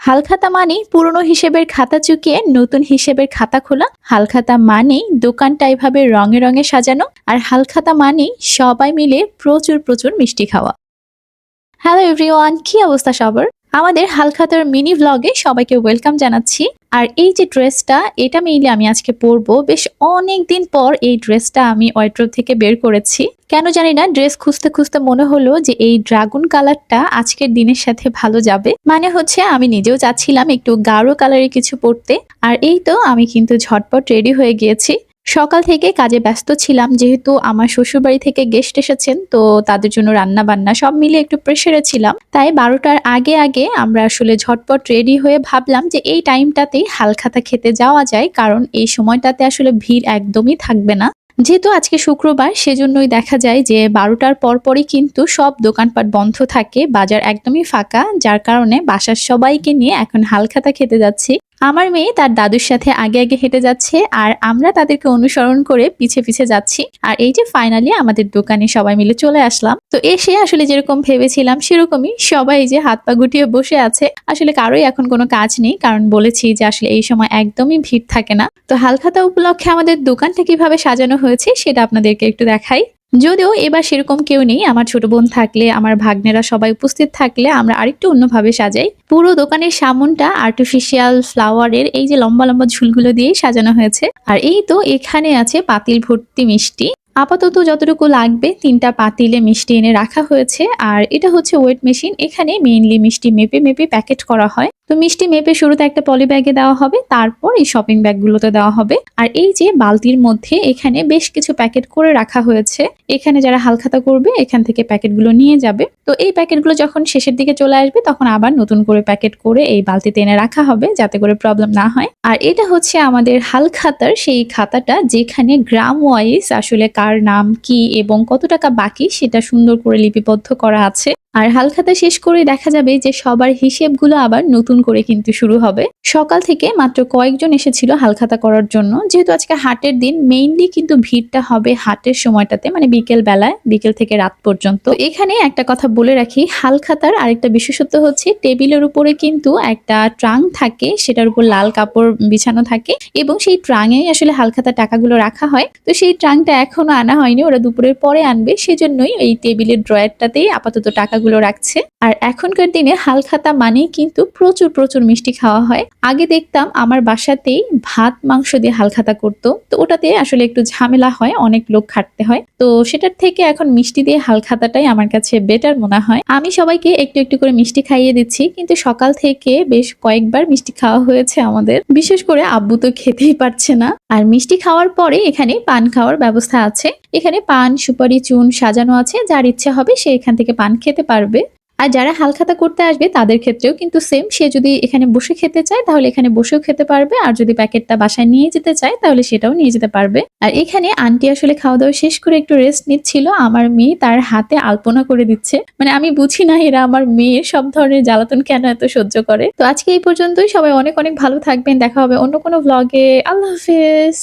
হালখাতা মানেই পুরনো হিসেবের খাতা চুকিয়ে নতুন হিসেবের খাতা খোলা। হালখাতা মানেই দোকানটা এভাবে রঙে রঙে সাজানো। আর হালখাতা মানেই সবাই মিলে প্রচুর প্রচুর মিষ্টি খাওয়া। হ্যালো এভরিওয়ান, কি অবস্থা সবার? আমাদের হালখাতার মিনি ভ্লগে সবাইকে ওয়েলকাম জানাচ্ছি। আর এই যে ড্রেসটা, এটা মেইনলি আমি আজকে পরবো। বেশ অনেক দিন পর এই ড্রেসটা আমি ওয়ার্ড্রোব থেকে বের করেছি। কেন জানি না, ড্রেস খুঁজতে খুঁজতে মনে হলো যে এই ড্রাগন কালারটা আজকের দিনের সাথে ভালো যাবে। মানে হচ্ছে আমি নিজেও চাচ্ছিলাম একটু গাঢ় কালারের কিছু পরতে। আর এই তো আমি কিন্তু ঝটপট রেডি হয়ে গিয়েছি। সকাল থেকে কাজে ব্যস্ত ছিলাম, যেহেতু আমার শ্বশুরবাড়ি থেকে গেস্ট এসেছেন, তো তাদের জন্য রান্না বান্না সব মিলে একটু প্রেসারে ছিলাম। তাই 12টার আগে আগে আমরা আসলে ঝটপট রেডি হয়ে ভাবলাম যে এই টাইমটাতেই হালখাতা খেতে যাওয়া যায়, কারণ এই সময়টাতে আসলে ভিড় একদমই থাকবে না। যেহেতু আজকে শুক্রবার, সেজন্যই দেখা যায় যে 12টার পরপরই কিন্তু সব দোকানপাট বন্ধ থাকে, বাজার একদমই ফাঁকা, যার কারণে বাসার সবাইকে নিয়ে এখন হালখাতা খেতে যাচ্ছি। আমার মেয়ে তার দাদুর সাথে আগে আগে হেঁটে যাচ্ছে, আর আমরা তাদেরকে অনুসরণ করে পিছে পিছে যাচ্ছি। আর এই যে ফাইনালি আমাদের দোকানে সবাই মিলে চলে আসলাম। তো এসে আসলে যেরকম ভেবেছিলাম সেরকমই সবাই যে হাত পা গুটিয়ে বসে আছে। আসলে কারোই এখন কোনো কাজ নেই, কারণ বলেছি যে আসলে এই সময় একদমই ভিড় থাকে না। তো হালখাতা উপলক্ষে আমাদের দোকানটা কিভাবে সাজানো হয়েছে সেটা আপনাদেরকে একটু দেখাই। যদিও এবার সেরকম কেউ নেই, আমার ছোট বোন থাকলে, আমার ভাগ্নেরা সবাই উপস্থিত থাকলে আমরা আরেকটু অন্যভাবে সাজাই। পুরো দোকানের সামনটা আর্টিফিশিয়াল ফ্লাওয়ারের এই যে লম্বা লম্বা ঝুলগুলো দিয়েই সাজানো হয়েছে। আর এই তো এখানে আছে পাতিল ভর্তি মিষ্টি। আপাতত যতটুকু লাগবে 3টা পাতিলে মিষ্টি এনে রাখা হয়েছে। আর এটা হচ্ছে ওয়েট মেশিন, এখানে মেইনলি মিষ্টি মেপে মেপে প্যাকেট করা হয়। তো মিষ্টি মেপে শুরুতে একটা পলি ব্যাগে দেওয়া হবে, তারপর এই শপিং ব্যাগগুলোতে দেওয়া হবে। আর এই যে বালতির মধ্যে এখানে বেশ কিছু প্যাকেট করে রাখা হয়েছে। এখানে যারা হালখাতা করবে এখান থেকে প্যাকেটগুলো নিয়ে যাবে। তো এই প্যাকেটগুলো যখন শেষের দিকে চলে আসবে তখন আবার নতুন করে প্যাকেট করে এই বালতিতে এনে রাখা হবে, যাতে করে প্রবলেম না হয়। আর এটা হচ্ছে আমাদের হালখাতার সেই খাতাটা, যেখানে গ্রাম ওয়াইজ আসলে কার নাম কি এবং কত টাকা বাকি সেটা সুন্দর করে লিপিবদ্ধ করা আছে। আর হালখাতা শেষ করে দেখা যাবে যে সবার হিসেবগুলো আবার নতুন করে কিন্তু শুরু হবে। সকাল থেকে মাত্র কয়েকজন এসেছিল হালখাতা করার জন্য, যেহেতু আজকে হাটের দিন, মেইনলি কিন্তু ভিড়টা হবে হাটের সময়টাতে, মানে বিকেল বেলায়, বিকেল থেকে রাত পর্যন্ত। এখানে একটা কথা বলে রাখি, হালখাতার আরেকটা বিশেষত্ব হচ্ছে টেবিলের উপরে কিন্তু একটা ট্রাং থাকে, সেটার উপর লাল কাপড় বিছানো থাকে এবং সেই ট্রাঙেই আসলে হালখাতা টাকাগুলো রাখা হয়। তো সেই ট্রাংটা এখনো আনা হয়নি, ওরা দুপুরের পরে আনবে, সেজন্যই এই টেবিলের ড্রয়ারটাতেই আপাতত টাকাগুলো রাখছে। আর এখনকার দিনে হালখাতা মানেই কিন্তু প্রচুর প্রচুর মিষ্টি খাওয়া হয়। আগে দেখতাম আমার বাসাতেই ভাত মাংস দিয়ে হালখাতা করতো, তো ওটাতে আসলে একটু ঝামেলা হয়, অনেক লোক খাটতে হয়। তো সেটার থেকে এখন মিষ্টি দিয়ে হালখাতাটাই আমার কাছে বেটার মনে হয়। আমি সবাইকে একটু একটু করে মিষ্টি খাইয়ে দিচ্ছি, কিন্তু সকাল থেকে বেশ কয়েকবার মিষ্টি খাওয়া হয়েছে আমাদের। বিশেষ করে আব্বু তো খেতেই পারছে না। আর মিষ্টি খাওয়ার পরে এখানে পান খাওয়ার ব্যবস্থা আছে। এখানে পান, সুপারি, চুন সাজানো আছে, যার ইচ্ছা হবে সে এখান থেকে পান খেতে পারবে। আর যারা হালখাতা করতে আসবে তাদের ক্ষেত্রেও কিন্তু সেম, সে যদি এখানে বসে খেতে চায় তাহলে এখানে বসেও খেতে পারবে, আর যদি প্যাকেটটা বাসায় নিয়ে যেতে চায় তাহলে সেটাও নিয়ে যেতে পারবে। আর এখানে আন্টি আসলে খাওয়া দাওয়া শেষ করে একটু রেস্ট নিচ্ছিল, আমার মেয়ে তার হাতে আলপনা করে দিচ্ছে। মানে আমি বুঝি না এরা আমার মেয়ের সব ধরনের জ্বালাতন কেন এত সহ্য করে। তো আজকে এই পর্যন্তই, সবাই অনেক অনেক ভালো থাকবেন, দেখা হবে অন্য কোনো ভ্লগে। আল্লাহ হাফেজ।